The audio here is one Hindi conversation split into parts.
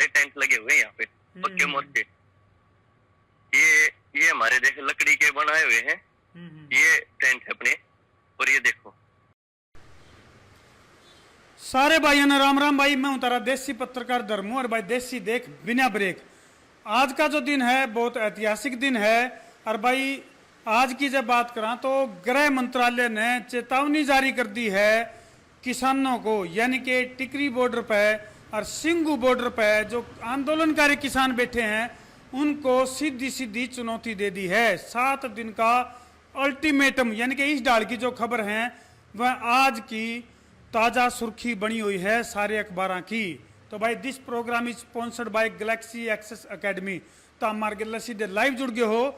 सारे टेंट लगे हुए हैं यहाँ पे पक्के मोर्चे। ये हमारे देख लकड़ी के बनाए हुए हैं ये टेंट है अपने। और ये देखो सारे भाइयों ने राम राम भाई। मैं हूं तारा देसी पत्रकार धर्मू और भाई देसी देख बिना ब्रेक। आज का जो दिन है बहुत ऐतिहासिक दिन है। और भाई आज की जब बात करा तो गृह मंत्रालय ने चेतावनी जारी कर दी है किसानों को, यानी कि टिकरी बॉर्डर पे और सिंगू बॉर्डर पे जो आंदोलनकारी किसान बैठे हैं उनको सीधी सीधी चुनौती दे दी है। 7 दिन का अल्टीमेटम, यानी कि इस डाल की जो खबर है वह आज की ताजा सुर्खी बनी हुई है सारे अखबारों की। तो भाई this program is sponsored by Galaxy Access Academy. तो हमारे गिल्ला सीधे लाइव जुड़ गए हो।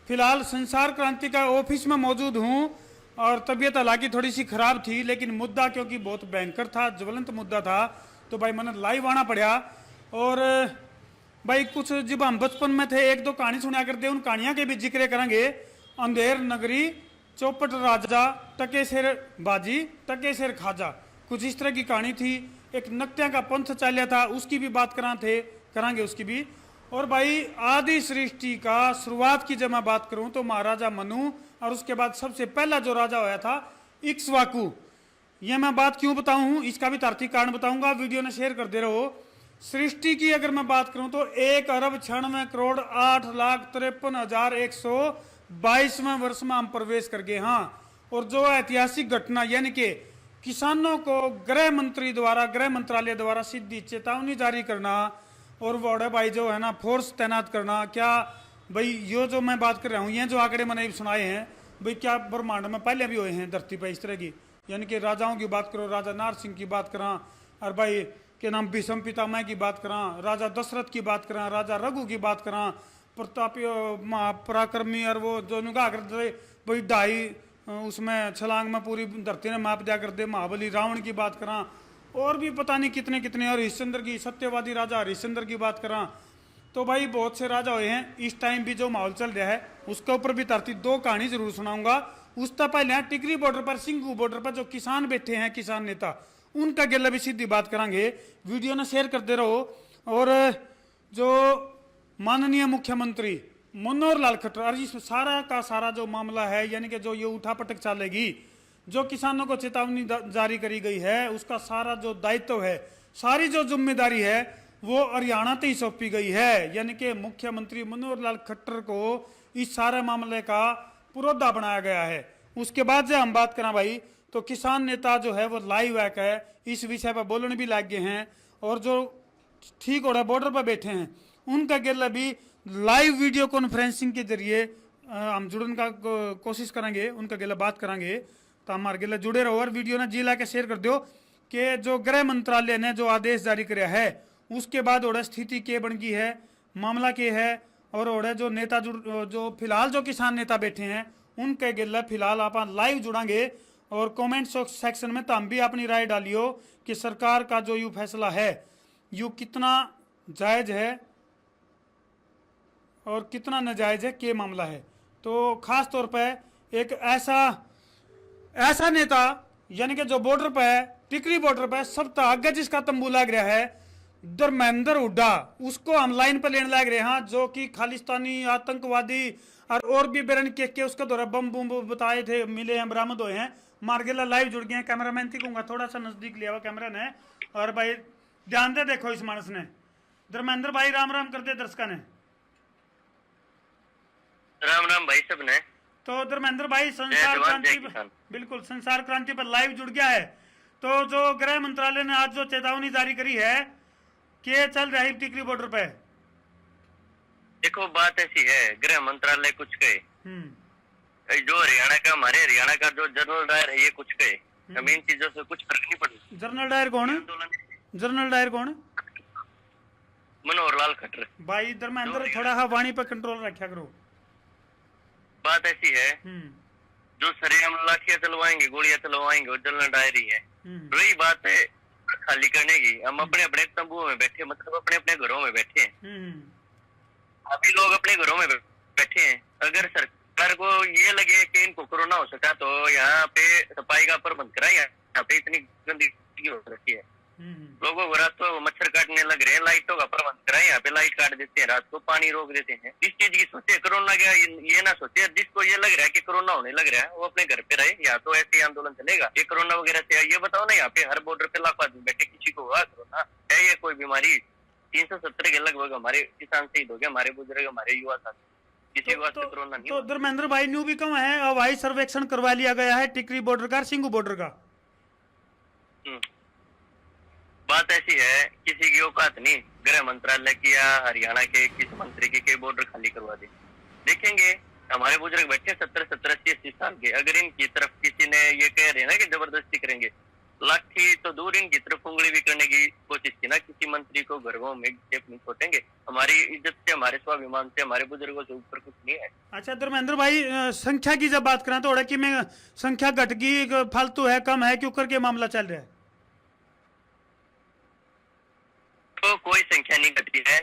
फिलहाल संसार क्रांति का ऑफिस में मौजूद हूँ और तबीयत हालांकि थोड़ी सी खराब थी, लेकिन मुद्दा क्योंकि बहुत भयंकर था, ज्वलंत मुद्दा था, तो भाई मैंने लाइव आना पड़ा। और भाई कुछ जब हम बचपन में थे एक दो कहानी सुना करते, उन कहानियां के भी जिक्र करेंगे। अंधेर नगरी, चौपट राजा, टकेसर बाजी, टकेसर खाजा, कुछ इस तरह की कहानी थी। एक नक्त्या का पंथ चालिया था, उसकी भी बात करांगे उसकी भी। और भाई आदि सृष्टि का शुरुआत की जब मैं बात करूं तो महाराजा मनु और उसके बाद सबसे पहला जो राजा होया था इक्ष्वाकु। ये मैं बात क्यों बताऊं इसका भी तार्किक कारण बताऊंगा, वीडियो ने शेयर कर दे रहे हो। सृष्टि की अगर मैं बात करूं तो 1,96,8,53,122वें वर्ष में हम प्रवेश कर गए। हाँ, और जो ऐतिहासिक घटना यानी कि किसानों को गृह मंत्रालय द्वारा सीधी चेतावनी जारी करना और बड़े भाई जो है ना फोर्स तैनात करना, क्या भाई ये जो मैं बात कर रहा हूँ, ये जो आंकड़े मैंने सुनाए हैं भाई क्या ब्रह्मांड में पहले भी हुए हैं धरती पर इस तरह की। यानी कि राजाओं की बात करो, राजा नार सिंह की बात करा, और भाई के नाम भीष्म पितामह की बात करा, राजा दशरथ की बात करा, राजा रघु की बात करा, प्रतापी पराक्रमी और वो जो निगाह करते भाई ढाई उसमें छलांग में पूरी धरती ने माप दिया करते, महाबली रावण की बात करा, और भी पता नहीं कितने कितने, और हरिश्चंद्र की, सत्यवादी राजा हरिश्चंद्र की बात करा। तो भाई बहुत से राजा हुए हैं। इस टाइम भी जो माहौल चल रहा है उसके ऊपर भी तरती 2 कहानी जरूर सुनाऊंगा। उससे पहले टिकरी बॉर्डर पर, सिंगू बॉर्डर पर जो किसान बैठे हैं, किसान नेता, उनका गिला भी सीधी बात करांगे। वीडियो ने शेयर करते रहो। और जो माननीय मुख्यमंत्री मनोहर लाल खट्टर, और इस सारा का सारा जो मामला है यानी कि जो ये उठापटक चलेगी, जो किसानों को चेतावनी जारी करी गई है, उसका सारा जो दायित्व है, सारी जो जिम्मेदारी है वो हरियाणा से ही सौंपी गई है। यानी कि मुख्यमंत्री मनोहर लाल खट्टर को इस सारे मामले का पुरोधा बनाया गया है। उसके बाद जब हम बात करें भाई तो किसान नेता जो है वो लाइव एक है, इस विषय पर बोलने भी लग गए हैं। और जो ठीक हो रहा बॉर्डर पर बैठे हैं उनका गिला भी लाइव वीडियो कॉन्फ्रेंसिंग के जरिए हम जुड़ने का कोशिश करेंगे, उनका गिला बात करेंगे। तो हमारे गिला जुड़े रहो और वीडियो ने जी ला के शेयर कर दो कि जो गृह मंत्रालय ने जो आदेश जारी किया है उसके बाद ओढ़े स्थिति के बन गई है, मामला के है। और ओढ़े जो नेता जो फिलहाल जो किसान नेता बैठे हैं उनके गिला फिलहाल आप लाइव जुड़ांगे। और कमेंट सेक्शन में तो हम भी अपनी राय डालियो कि सरकार का जो यू फैसला है यू कितना जायज है और कितना नाजायज है, के मामला है। तो खास तौर पर एक ऐसा नेता यानी कि जो बॉर्डर पे है, टिकरी बॉर्डर पे सबसे आगे जिसका तंबू लग रहा है, धर्मेंद्र हुड्डा, उसको हम लाइन पर लेने लग रहे हैं, जो कि खालिस्तानी आतंकवादी और भी बेरन के उसके द्वारा बम बुम बताए थे, मिले हैं, बरामद हुए हैं। मार्गेला लाइव जुड़ गए हैं। कैमरामैन थी कहूंगा थोड़ा सा नजदीक लिया हुआ कैमरा ने। और भाई ध्यान दे देखो इस मानस ने। धर्मेंद्र भाई राम राम करते दर्शका ने। राम राम भाई सब ने। तो धर्मेंद्र भाई संसार क्रांति बिल्कुल संसार क्रांति पर लाइव जुड़ गया है। तो जो गृह मंत्रालय ने आज जो चेतावनी जारी करी है कि चल रहा है टिकरी बॉर्डर पे, देखो बात ऐसी है, गृह मंत्रालय कुछ कहे, जो हरियाणा का, हमारे हरियाणा का जो जनरल डायर है ये कुछ कहे, इन चीजों से कुछ फर्क नहीं पड़ता। जनरल डायर कौन है? जनरल डायर कौन है? मनोहर लाल खट्टर। भाई धर्मेंद्र थोड़ा हाँ वाणी पर कंट्रोल रखा करो। बात ऐसी है, जो सरेआम लाठियां चलवाएंगे, गोलियां चलवाएंगे, वो जनरल डायर ही है। वही बात है खाली करने की। हम अपने अपने तंबुओं में बैठे, मतलब अपने अपने घरों में बैठे हैं। अभी लोग अपने घरों में बैठे हैं। अगर सरकार को ये लगे कि इनको कोरोना हो सका तो यहाँ पे सफाई का प्रबंध कराए। यहाँ पे इतनी गंदगी हो रखी है। लोगों को रात को मच्छर काटने लग रहे हैं, लाइटों का प्रबंध कराए, यहाँ पे लाइट काट देते हैं, रात को पानी रोक देते हैं। इस चीज की सोचे, कोरोना का ये ना सोचे। जिसको ये लग रहा है कि कोरोना होने लग रहा है वो अपने घर पे रहे, या तो ऐसे आंदोलन चलेगा। ये कोरोना वगैरह से ये बताओ ना, यहाँ पे हर बॉर्डर पे लाखों आदमी बैठे, किसी को हुआ कोरोना है? ये कोई बीमारी? 370 के लगभग हमारे किसान शहीद हो गए, हमारे बुजुर्ग, हमारे युवा साथी, किसी को वास्ते कोरोना नहीं। तो धर्मेंद्र भाई न्यू भी कम है, हवाई सर्वेक्षण करवा लिया गया है टिकरी बॉर्डर का, सिंगू बॉर्डर का। बात ऐसी है, किसी की औकात नहीं गृह मंत्रालय की या हरियाणा के किसी मंत्री की बॉर्डर खाली करवा दे। देखेंगे हमारे बुजुर्ग बैठे 70, 80 साल के, अगर इनकी तरफ किसी ने ये कह रहे ना कि जबरदस्ती करेंगे, लाठी तो दूर, इनकी तरफ उंगली भी करने की कोशिश की ना, किसी मंत्री को घरों में नहीं छोड़ेंगे। हमारी इज्जत से, हमारे स्वाभिमान से, हमारे बुजुर्गों से ऊपर कुछ नहीं है। अच्छा धर्मेंद्र भाई, संख्या की जब बात करें तो कि में संख्या घट गई, फालतू है, कम है, क्यों करके मामला चल रहा है? तो कोई संख्या नहीं घटी है।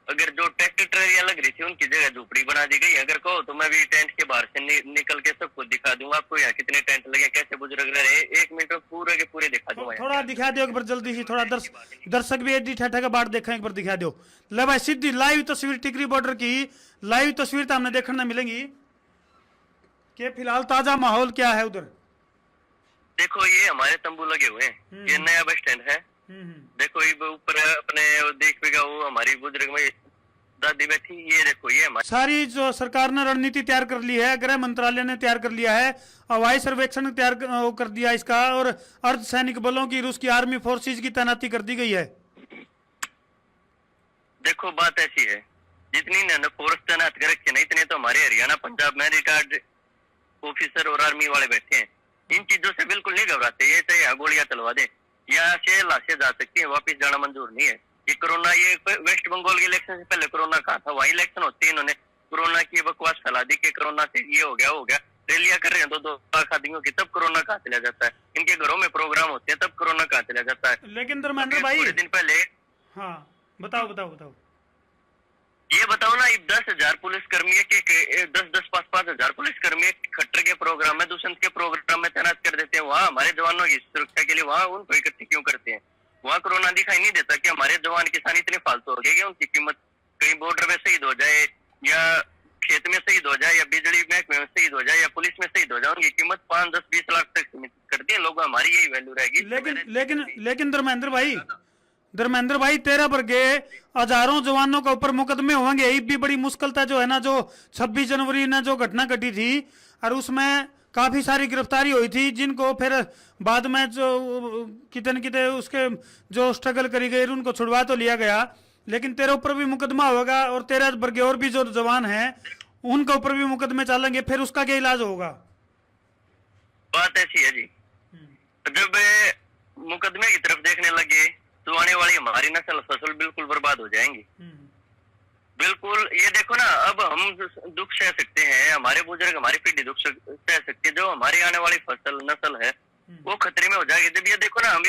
अगर जो ट्रैक्टर ट्रेलियां लग रही थी उनकी जगह झोपड़ी बना दी गई। अगर कहो तो मैं भी टेंट के बाहर से निकल के सबको दिखा दूंगा, आपको यहाँ कितने टेंट लगे, कैसे बुजुर्ग रहे, 1 मिनट में पूरे के पूरे दिखा दूंगा। थोड़ा दिखा दो एक बार जल्दी से, थोड़ा दर्शक भी एडी ठेठा के बाढ़ देखा, एक बार दिखा दो। ले भाई सीधी लाइव तस्वीर टिकरी बॉर्डर की, लाइव तस्वीर तो हमने देखने मिलेंगी कि फिलहाल ताजा माहौल क्या है उधर। देखो ये हमारे तंबू लगे हुए हैं, ये नया बस स्टैंड है। देखो ये ऊपर अपने देखिएगा, वो हमारी बुजुर्ग में दादी बैठी, ये देखो ये हमारी सारी जो सरकार ने रणनीति तैयार कर ली है, गृह मंत्रालय ने तैयार कर लिया है, हवाई सर्वेक्षण तैयार कर दिया इसका, और अर्धसैनिक बलों की, रूस की आर्मी फोर्सेज की तैनाती कर दी गई है। देखो बात ऐसी है, जितनी ने फोर्स तैनात कर रखे ना, इतने तो हमारे हरियाणा पंजाब में रिटायर्ड ऑफिसर और आर्मी वाले बैठे हैं। इन चीजों से बिल्कुल नहीं घबराते। ये चाहे गोलियां चलवा दे, यहाँ से लाशें जा सकती है, वापिस जाना मंजूर नहीं है। ये कोरोना, ये वेस्ट बंगाल के इलेक्शन से पहले कोरोना कहा था, वही इलेक्शन होते हैं, इन्होंने कोरोना की बकवास फैला दी कि कोरोना से ये हो गया, रैलियां कर रहे हैं 2 लाख आदमियों की, तब कोरोना कहाँ चला जाता है। इनके घरों में प्रोग्राम होते हैं, तब कोरोना कहाँ चला जाता है। लेकिन धर्मेंद्र भाई, थोड़े दिन पहले, हाँ बताओ ये बताओ ना, 10,000 पुलिसकर्मी के 10,000-5,000 पुलिसकर्मी खट्टर के प्रोग्राम में, दुष्यंत के प्रोग्राम में तैनात कर देते हैं। वहाँ हमारे जवानों की सुरक्षा के लिए वहाँ उनको इकट्ठे क्यों करते हैं? वहाँ कोरोना दिखाई नहीं देता कि हमारे जवान किसान इतने फालतू हो गए कि उनकी कीमत कहीं बॉर्डर में शहीद हो जाए, या खेत में शहीद हो जाए, या बिजली महकमे में शहीद हो जाए, या पुलिस में शहीद हो जाए, उनकी कीमत 5, 10, 20 लाख तक सीमित कर दी लोग। हमारी यही वैल्यू रहेगी। लेकिन धर्मेंद्र भाई 13 वर्गे हजारों जवानों के ऊपर मुकदमे होंगे, ये भी बड़ी मुश्किल था, जो है ना, जो 26 जनवरी ने जो घटना घटी थी, और उसमें काफी सारी गिरफ्तारी हुई थी, जिनको फिर बाद में जो कितने न कितने उसके जो स्ट्रगल करी गई उनको छुड़वा तो लिया गया, लेकिन तेरे ऊपर भी मुकदमा होगा, और 13 वर्गे और भी जो जवान हैं उनके ऊपर भी मुकदमे चलेंगे, फिर उसका क्या इलाज होगा? बात ऐसी है जी, जब मुकदमे की तरफ देखने लगे तो आने वाली हमारी नस्ल फसल बिल्कुल बर्बाद हो जाएंगी। बिल्कुल, ये देखो ना, अब हम दुख सह सकते हैं, हमारे बुजुर्ग, हमारी पीढ़ी दुख सह सकती है, जो हमारी आने वाली फसल नस्ल है वो खतरे में हो जाएगी। जब ये देखो ना, हम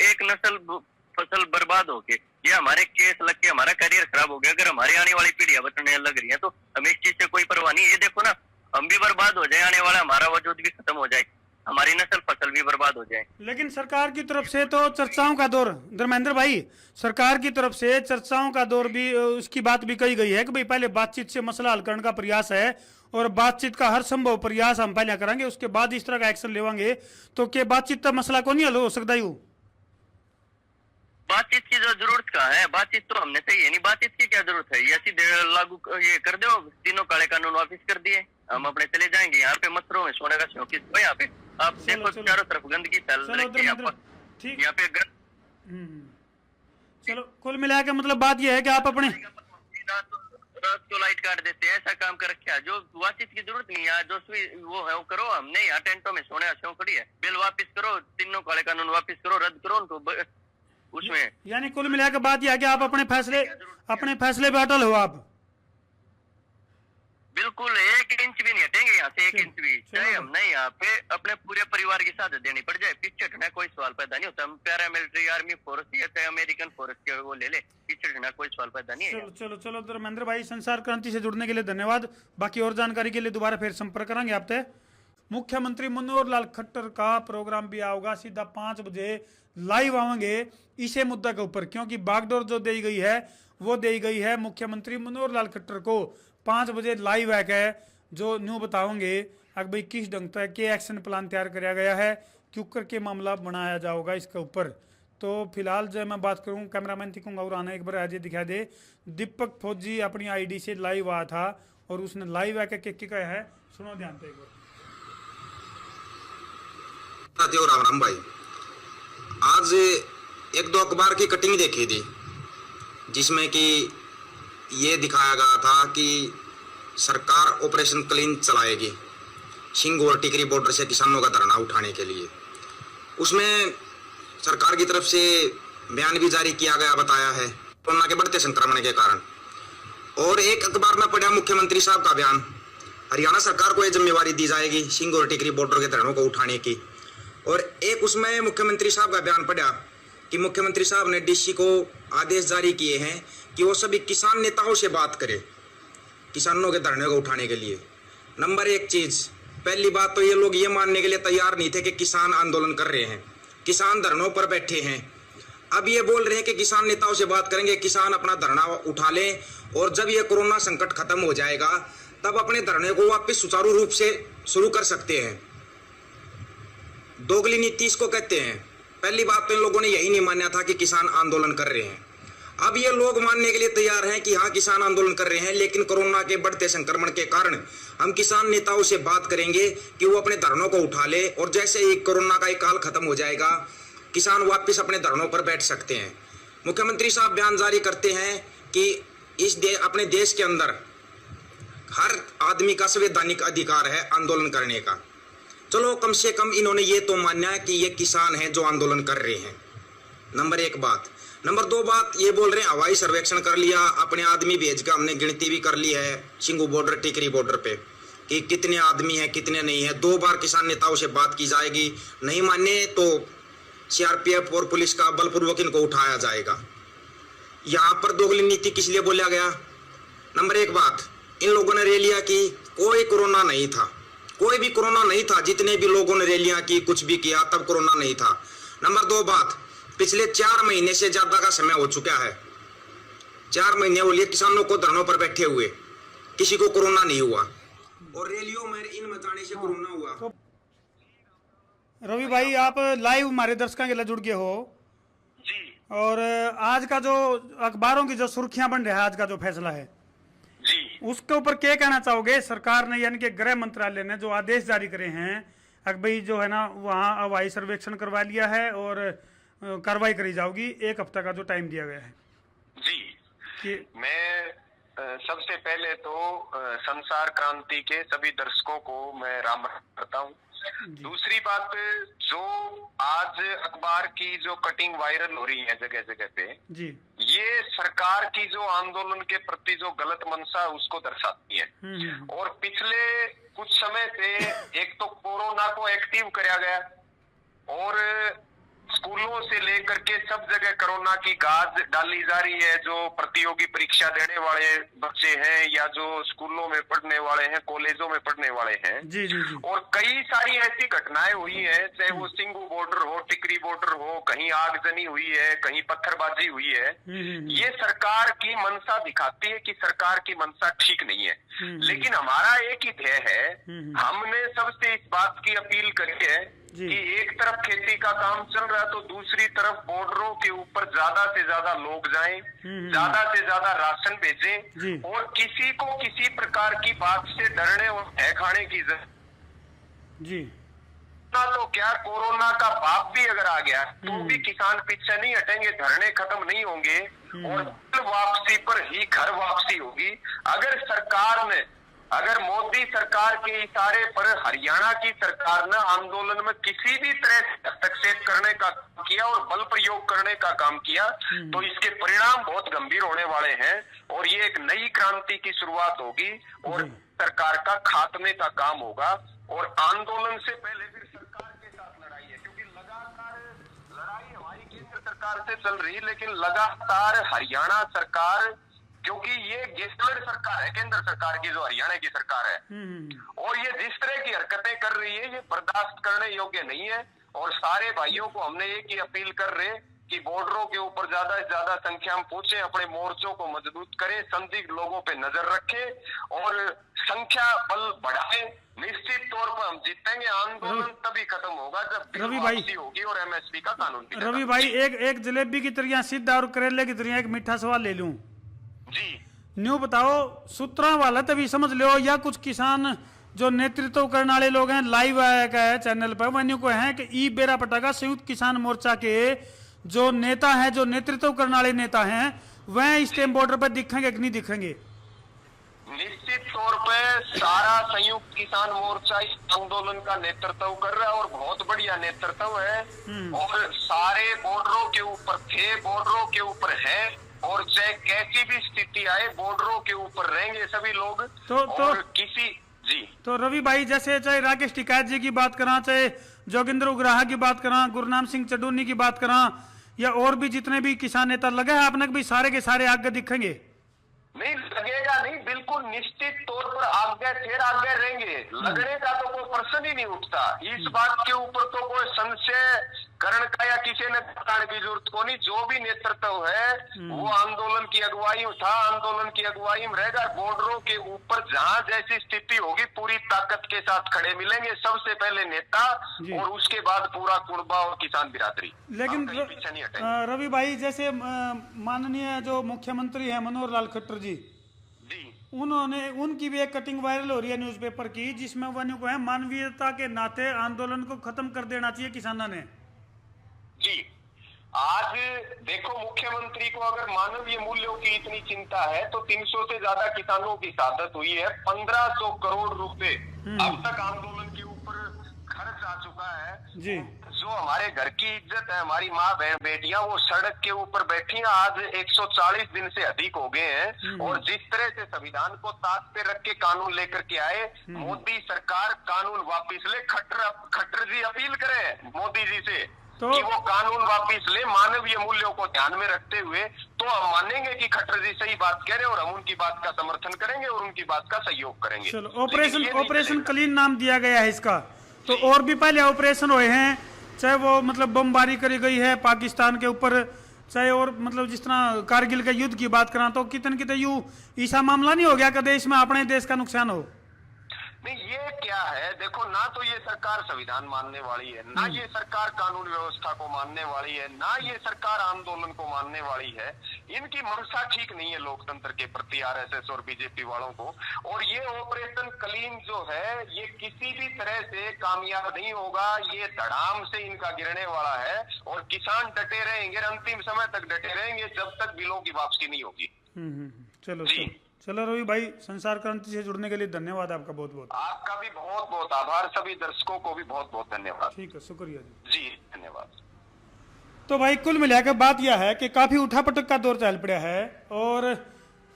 एक नस्ल फसल बर्बाद हो गई, ये हमारे केस लग के हमारा करियर खराब हो गया। अगर हमारी आने वाली पीढ़ियां बचने लग रही है तो हमें इस चीज से कोई परवाह नहीं। ये देखो ना, हम भी बर्बाद हो जाए, आने वाला हमारा वजूद भी खत्म हो जाए, हमारी नस्ल फसल भी बर्बाद हो जाए। लेकिन सरकार की तरफ से तो चर्चाओं का दौर, धर्मेंद्र भाई, सरकार की तरफ से चर्चाओं का दौर भी, उसकी बात भी कही गई है कि भाई पहले बातचीत से मसला हल करने का प्रयास है, और बातचीत का हर संभव प्रयास हम पहले करेंगे, उसके बाद इस तरह का एक्शन लेवांगे। तो क्या बातचीत का मसला को नहीं हल हो सकता? यू बातचीत की जो जरूरत कहाँ है? बातचीत तो हमने चाहिए नहीं, बातचीत की क्या जरूरत है? ये सीधे लागू ये कर दो, 3 काले कानून वापिस कर दिए, हम अपने चले जाएंगे। यहाँ पे मच्छरों में सोने का शौक है यहाँ पे। आप देखो चारों तरफ गंदगी फैल रही है, यहाँ पे चलो कुल मिला के मतलब बात यह है कि आप अपने रात को लाइट काट देते हैं, ऐसा काम कर रखा है। जो बातचीत की जरूरत नहीं है, जो वो है वो करो। हमने यहाँ टेंटों में सोने का शौक है, बिल वापिस करो, 3 काले कानून वापिस करो, रद्द करो उनको उसमें। यानी कुल मिला के बात यह है कि आप अपने फैसले पे अटल हो आप? बिल्कुल, 1 इंच भी नहीं हटेंगे यहाँ से, 1 इंच भी, चाहे हमने यहाँ पे अपने पूरे परिवार की साथ देनी पड़ जाए। पीछे हटना कोई सवाल पैदा नहीं होता। हम पैरामिलिट्री आर्मी फोर्स या चाहे अमेरिकन फोर्स के वो ले ले, पीछे हटना कोई सवाल पैदा नहीं है। चलो धर्मेंद्र भाई, संसार क्रांति से जुड़ने के लिए धन्यवाद। बाकी और जानकारी के लिए दोबारा फिर संपर्क करेंगे आपसे। मुख्यमंत्री मनोहर लाल खट्टर का प्रोग्राम भी आओगा सीधा 5 बजे लाइव आएंगे इसे मुद्दा के ऊपर, क्योंकि बागडोर जो दी गई है वो दी गई है मुख्यमंत्री मनोहर लाल खट्टर को 5 बजे लाइव आके जो न्यू बताओगे अगर भाई किस ढंग तक के एक्शन प्लान तैयार किया गया है, क्यों करके मामला बनाया जाएगा इसके ऊपर। तो फिलहाल जो मैं बात करूं, कैमरामैन दिखूंगा और आना एक बार आज दिखा दे। दीपक फौजी अपनी आईडी से लाइव आया था और उसने लाइव आके क्या कहा है, सुनो ध्यान से एक बार। राम राम भाई, आज एक दो अखबार की कटिंग देखी थी जिसमें कि ये दिखाया गया था कि सरकार ऑपरेशन क्लीन चलाएगी सिंघ और टिकरी बॉर्डर से किसानों का धरना उठाने के लिए। उसमें सरकार की तरफ से बयान भी जारी किया गया, बताया है कोरोना के बढ़ते संक्रमण के कारण। और एक अखबार में पढ़ा मुख्यमंत्री साहब का बयान, हरियाणा सरकार को यह जिम्मेवारी दी जाएगी सिंघ और टिकरी बॉर्डर के धरणों को उठाने की। और एक उसमें मुख्यमंत्री साहब का बयान पढ़ा कि मुख्यमंत्री साहब ने डीसी को आदेश जारी किए हैं कि वो सभी किसान नेताओं से बात करें किसानों के धरने को उठाने के लिए। नंबर एक चीज, पहली बात तो ये लोग ये मानने के लिए तैयार नहीं थे कि किसान आंदोलन कर रहे हैं, किसान धरनों पर बैठे हैं। अब ये बोल रहे हैं कि किसान नेताओं से बात करेंगे, किसान अपना धरना उठा लें और जब ये कोरोना संकट खत्म हो जाएगा तब अपने धरने को वापस सुचारू रूप से शुरू कर सकते हैं। दोगली नीति इसको कहते हैं। पहली बात तो इन लोगों ने यही नहीं माना था कि किसान आंदोलन कर रहे हैं। अब ये लोग मानने के लिए तैयार हैं कि हाँ किसान आंदोलन कर रहे हैं, लेकिन कोरोना के बढ़ते संक्रमण के कारण हम किसान नेताओं से बात करेंगे कि वो अपने धरनों को उठा ले और जैसे ही कोरोना का एक काल खत्म हो जाएगा किसान वापस अपने धरनों पर बैठ सकते हैं। मुख्यमंत्री साहब बयान जारी करते हैं कि अपने देश के अंदर हर आदमी का संवैधानिक अधिकार है आंदोलन करने का। चलो कम से कम इन्होंने ये तो माना है कि ये किसान हैं जो आंदोलन कर रहे हैं। नंबर एक बात। नंबर दो बात, ये बोल रहे हैं हवाई सर्वेक्षण कर लिया, अपने आदमी भेज कर हमने गिनती भी कर ली है सिंघू बॉर्डर टिकरी बॉर्डर पे कि कितने आदमी हैं कितने नहीं है। 2 बार किसान नेताओं से बात की जाएगी, नहीं माने तो सीआरपीएफ और पुलिस का बलपूर्वक इनको उठाया जाएगा। यहाँ पर दोगली नीति किस लिए बोला गया? नंबर एक बात, इन लोगों ने रैलियां की, कोई कोरोना नहीं था, कोई भी कोरोना नहीं था। जितने भी लोगों ने रैलियां की कुछ भी किया तब कोरोना नहीं था। नंबर 2 बात, पिछले 4 महीने से ज्यादा का समय हो चुका है, 4 महीने हो लिए किसानों को धरनों पर बैठे हुए, किसी को कोरोना नहीं हुआ और रैलियों में इन मचाने से कोरोना हुआ। तो रवि भाई आप लाइव हमारे दर्शकों के लिए जुड़ गए हो जी। और आज का जो अखबारों की जो सुर्खियां बन रहा है, आज का जो फैसला है जी, उसके ऊपर क्या कहना चाहोगे? सरकार ने यानी कि गृह मंत्रालय ने जो आदेश जारी करे हैं भाई जो है ना वहाँ हवाई सर्वेक्षण करवा लिया है और कार्रवाई करी जाएगी, 1 हफ्ता का जो टाइम दिया गया है जी कि मैं सबसे पहले तो संसार क्रांति के सभी दर्शकों को मैं राम करता हूँ। दूसरी बात, जो आज अखबार की जो कटिंग वायरल हो रही है जगह जगह पे जी, ये सरकार की जो आंदोलन के प्रति जो गलत मंशा उसको दर्शाती है। और पिछले कुछ समय से एक तो कोरोना को एक्टिव कराया गया और स्कूलों से लेकर के सब जगह कोरोना की गाज डाली जा रही है। जो प्रतियोगी परीक्षा देने वाले बच्चे हैं या जो स्कूलों में पढ़ने वाले हैं, कॉलेजों में पढ़ने वाले हैं जी जी जी। और कई सारी ऐसी घटनाएं हुई हैं, चाहे वो सिंघू बॉर्डर हो, टिकरी बॉर्डर हो, कहीं आगजनी हुई है, कहीं पत्थरबाजी हुई है। ये सरकार की मंशा दिखाती है कि सरकार की मंशा ठीक नहीं है। लेकिन हमारा एक ही ध्येय है, हमने सबसे इस बात की अपील करी है कि एक तरफ खेती का काम चल रहा है तो दूसरी तरफ बॉर्डरों के ऊपर ज्यादा से ज्यादा लोग जाएं, ज्यादा से ज्यादा राशन भेजें और किसी को किसी प्रकार की बात से डरने और भय खाने की जरूरत जी ना। तो क्या कोरोना का बाप भी अगर आ गया तो भी किसान पीछे नहीं हटेंगे, धरने खत्म नहीं होंगे और वापसी पर ही घर वापसी होगी। अगर मोदी सरकार के इशारे पर हरियाणा की सरकार ने आंदोलन में किसी भी तरह से हस्तक्षेप करने का काम किया और बल प्रयोग करने का काम किया तो इसके परिणाम बहुत गंभीर होने वाले हैं और ये एक नई क्रांति की शुरुआत होगी और सरकार का खात्मे का काम होगा। और आंदोलन से पहले फिर सरकार के साथ लड़ाई है, क्योंकि लगातार लड़ाई हमारी केंद्र सरकार से चल रही, लेकिन लगातार हरियाणा सरकार क्योंकि ये गेस्टलर सरकार है केंद्र सरकार की, जो हरियाणा की सरकार है, और ये जिस तरह की हरकतें कर रही है ये बर्दाश्त करने योग्य नहीं है। और सारे भाइयों को हमने एक ही अपील कर रहे कि बॉर्डरों के ऊपर ज्यादा से ज्यादा संख्या में पहुंचे, अपने मोर्चों को मजबूत करें, संदिग्ध लोगों पे नजर रखें और संख्या बल बढ़ाएं। निश्चित तौर पर हम जीतेंगे। आंदोलन तभी खत्म होगा जब रवि भाई होगी और एमएसपी का कानून भी। रवि भाई एक जलेबी की तरह सीधा और करेले की तरह एक मीठा सवाल ले लूं जी। न्यू बताओ, सूत्रा वाला तभी समझ लो या कुछ किसान जो नेतृत्व करने वाले लोग हैं लाइव है चैनल पर वन्यू को है कि ई बेरा पटाखा संयुक्त किसान मोर्चा के जो नेता हैं, जो नेतृत्व करने वाले नेता हैं, वह इस टाइम बॉर्डर पर दिखेंगे कि नहीं दिखेंगे? निश्चित तौर पे सारा संयुक्त किसान मोर्चा इस आंदोलन का नेतृत्व कर रहा है और बहुत बढ़िया नेतृत्व है। और सारे बॉर्डरों के ऊपर थे, बॉर्डरों के ऊपर है, और चाहे कैसी भी स्थिति आए बॉर्डरों के ऊपर रहेंगे सभी लोग। और किसी जी तो रवि भाई जैसे चाहे राकेश टिकैत जी की बात करा, चाहे जोगिंदर उग्राहा की बात करा, गुरनाम सिंह चडूनी की बात करा, या और भी जितने भी किसान नेता लगे हैं आपने भी सारे के सारे आगे दिखेंगे? नहीं लगेगा नहीं, बिल्कुल निश्चित तौर पर आगे फिर आगे रहेंगे। लगने का तो कोई प्रश्न ही नहीं उठता। इस बात के ऊपर तो कोई संशय करण का या किसी ने बताने की जरूरत को नहीं। जो भी नेतृत्व है वो आंदोलन की अगुवाई था, आंदोलन की अगुवाई में रहेगा। बॉर्डरों के ऊपर जहां जैसी स्थिति होगी पूरी ताकत के साथ खड़े मिलेंगे। सबसे पहले नेता और उसके बाद पूरा कुर्बा और किसान बिरादरी। लेकिन रवि भाई जैसे माननीय जो मुख्यमंत्री है मनोहर लाल खट्टर जी, उन्होंने उनकी भी एक कटिंग वायरल हो रही है न्यूज़पेपर की, जिसमें वन्य को है मानवीयता के नाते आंदोलन को खत्म कर देना चाहिए किसानों ने। जी आज देखो, मुख्यमंत्री को अगर मानवीय मूल्यों की इतनी चिंता है तो 300 से ज्यादा किसानों की शहादत हुई है। 1500 करोड़ रुपए अब तक आंदोलन के ऊपर खर्च आ चुका है जी। जो हमारे घर की इज्जत है, हमारी माँ बहन बेटियां वो सड़क के ऊपर बैठी हैं। आज 140 दिन से अधिक हो गए हैं। और जिस तरह से संविधान को ताक पे रख के कानून लेकर के आए, मोदी सरकार कानून वापिस ले। खट्टर जी अपील करें मोदी जी से कि वो कानून वापिस ले मानवीय मूल्यों को ध्यान में रखते हुए। तो हम मानेंगे कि खट्टर जी सही बात कह रहे हैं और हम उनकी बात का समर्थन करेंगे और उनकी बात का सहयोग करेंगे। चलो, ऑपरेशन क्लीन नाम दिया गया है इसका। तो और भी पहले ऑपरेशन हुए हैं, चाहे वो मतलब बमबारी करी गई है पाकिस्तान के ऊपर, चाहे और मतलब जिस तरह कारगिल के युद्ध की बात करा, तो कितने यू ऐसा मामला नहीं हो गया कि देश में अपने देश का नुकसान हो? नहीं, ये क्या है, देखो ना तो ये सरकार संविधान मानने वाली है, ना ये सरकार कानून व्यवस्था को मानने वाली है, ना ये सरकार आंदोलन को मानने वाली है। इनकी मंशा ठीक नहीं है लोकतंत्र के प्रति, आरएसएस और बीजेपी वालों को। और ये ऑपरेशन क्लीन जो है ये किसी भी तरह से कामयाब नहीं होगा। ये धड़ाम से इनका गिरने वाला है और किसान डटे रहेंगे, अंतिम समय तक डटे रहेंगे जब तक बिलों की वापसी नहीं होगी। चलो चलो रवि भाई, संसार क्रांति से जुड़ने के लिए धन्यवाद आपका बहुत बहुत। आपका भी बहुत बहुत आभार, सभी दर्शकों को भी बहुत बहुत धन्यवाद। ठीक है, शुक्रिया जी धन्यवाद। तो भाई कुल मिलाकर बात यह है कि काफी उठापटक का दौर चल पड़ा है और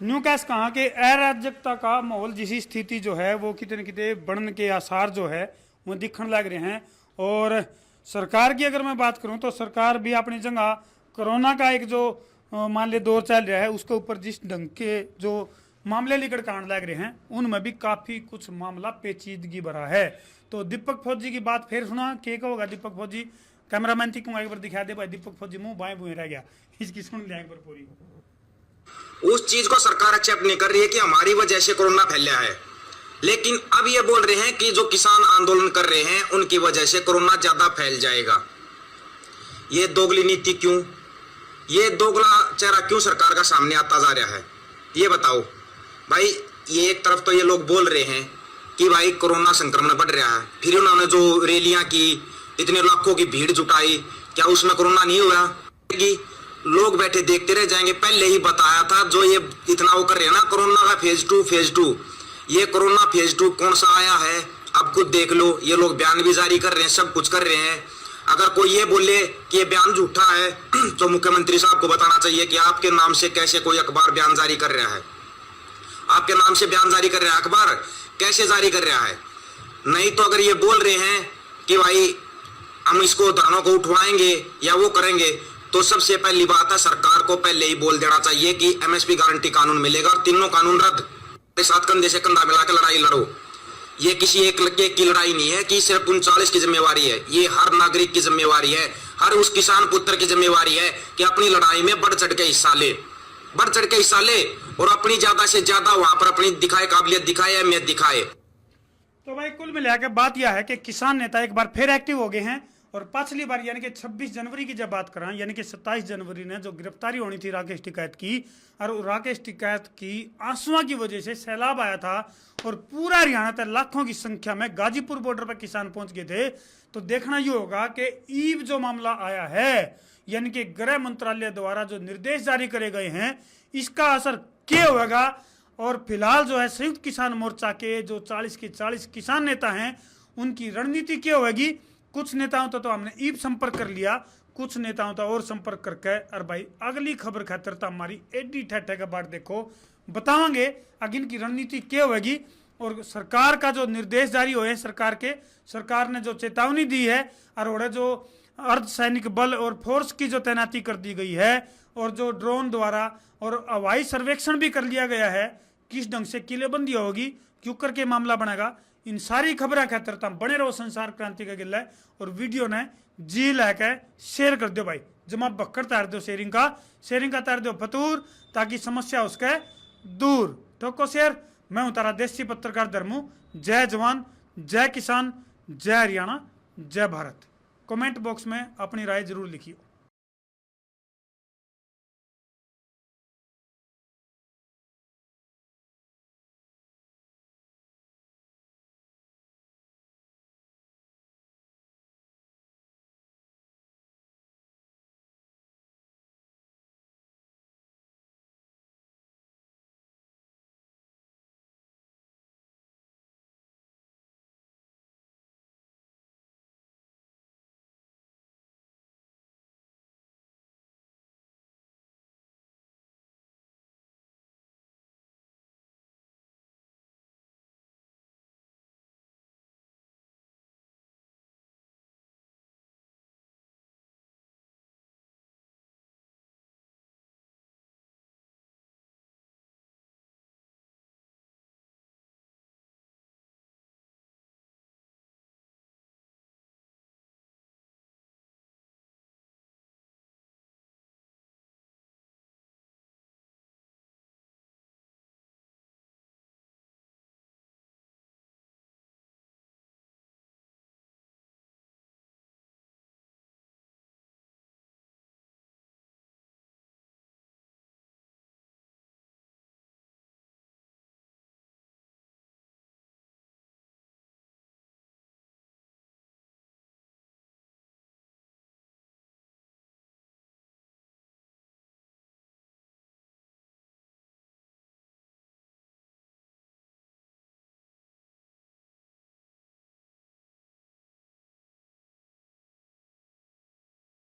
न्यू कैस कहा कि अराजकता का माहौल जिसी स्थिति जो है वो कितने कितने बढ़ने के आसार जो है वो दिखने लग रहे हैं। और सरकार की अगर मैं बात करूं तो सरकार भी अपनी जगह कोरोना का एक जो मान ले दौर चल रहा है उसके ऊपर जिस ढंग के जो मामले लेकर कांड लग रहे हैं उनमें भी काफी कुछ मामला पेचीदगी भरा है। तो दीपक फौजी की बात फिर सुना, क्या होगा दीपक फौजी? कैमरामैन थी एक बार दिखा दे भाई, दीपक फौजी मुंह बाएं बुए रह गया, इसकी सुन ले एक बार पूरी। उस चीज को सरकार एक्सेप्ट नहीं कर रही है कि हमारी वजह से कोरोना फैला है, लेकिन अब ये बोल रहे हैं कि जो किसान आंदोलन कर रहे हैं उनकी वजह से कोरोना ज्यादा फैल जाएगा। ये दोगली नीति क्यों, ये दोगला चेहरा क्यों सरकार का सामने आता जा रहा है, ये बताओ भाई। ये एक तरफ तो ये लोग बोल रहे हैं कि भाई कोरोना संक्रमण बढ़ रहा है, फिर उन्होंने जो रैलियां की, इतने लाखों की भीड़ जुटाई, क्या उसमें कोरोना नहीं हुआ? लोग बैठे देखते रह जाएंगे। पहले ही बताया था जो ये इतना वो कर रहे हैं ना कोरोना का फेज टू, ये कोरोना फेज 2 कौन सा आया है अब खुद देख लो। ये लोग बयान भी जारी कर रहे हैं, सब कुछ कर रहे हैं। अगर कोई ये बोले कि ये बयान झूठा है तो मुख्यमंत्री साहब को बताना चाहिए कि आपके नाम से कैसे कोई अखबार बयान जारी कर रहा है, आपके नाम से बयान जारी कर रहा है अखबार, कैसे जारी कर रहा है? नहीं तो अगर ये बोल रहे हैं कि भाई हम इसको दानों को उठवाएंगे या वो करेंगे, तो सबसे पहली बात है, सरकार को पहले ही बोल देना चाहिए कि एमएसपी गारंटी कानून मिलेगा और तीनों कानून रद्द। के साथ कंधे से कंधा मिलाकर लड़ाई लड़ो। ये किसी एक लड़के की लड़ाई नहीं है कि सिर्फ 39 की जिम्मेवारी है, ये हर नागरिक की जिम्मेवारी है, हर उस किसान पुत्र की जिम्मेवारी है कि अपनी लड़ाई में बढ़ चढ़ के हिस्सा ले, बढ़ चढ़ के हिस्सा ले और अपनी ज्यादा से ज्यादा वहां पर अपनी दिखाए, काबिलियत दिखाए, अहमियत दिखाए। तो भाई कुल मिलाकर बात यह है कि किसान नेता एक बार फिर एक्टिव हो गए हैं और पिछली बार यानी कि 26 जनवरी की जब बात करें, यानी कि 27 जनवरी ने जो गिरफ्तारी होनी थी राकेश टिकैत की, और राकेश टिकैत की आंसुओं की वजह से सैलाब आया था और पूरा हरियाणा तक लाखों की संख्या में गाजीपुर बॉर्डर पर किसान पहुंच गए थे। तो देखना ये होगा कि ईव जो मामला आया है, यानी कि गृह मंत्रालय द्वारा जो निर्देश जारी करे गए हैं, इसका असर क्या होगा। और फिलहाल जो है संयुक्त किसान मोर्चा के जो 40 के 40 किसान नेता हैं, उनकी रणनीति क्या होगी। कुछ नेताओं तो हमने ईब संपर्क कर लिया, कुछ नेताओं तो और संपर्क करके, और भाई अगली खबर खातर तो हमारी एडी ठेठे के बाद देखो बतावांगे अग इनकी रणनीति क्या होगी। और सरकार का जो निर्देश जारी हुए, सरकार ने जो चेतावनी दी है, और जो अर्धसैनिक बल और फोर्स की जो तैनाती कर दी गई है, और जो ड्रोन द्वारा और हवाई सर्वेक्षण भी कर लिया गया है, किस ढंग से किलेबंदी होगी, क्यों करके मामला बनेगा, इन सारी खबर खातर तुम बने रहो संसार क्रांति का गिल्ला है। और वीडियो ने जी लाके शेयर कर दो भाई, जमा बक्कर तार दो शेयरिंग का तार दो फतूर, ताकि समस्या उसके दूर। ठोको शेयर। मैं हूं तारा देसी पत्रकार धर्मू। जय जवान, जय किसान, जय हरियाणा, जय भारत। कमेंट बॉक्स में अपनी राय जरूर लिखिए।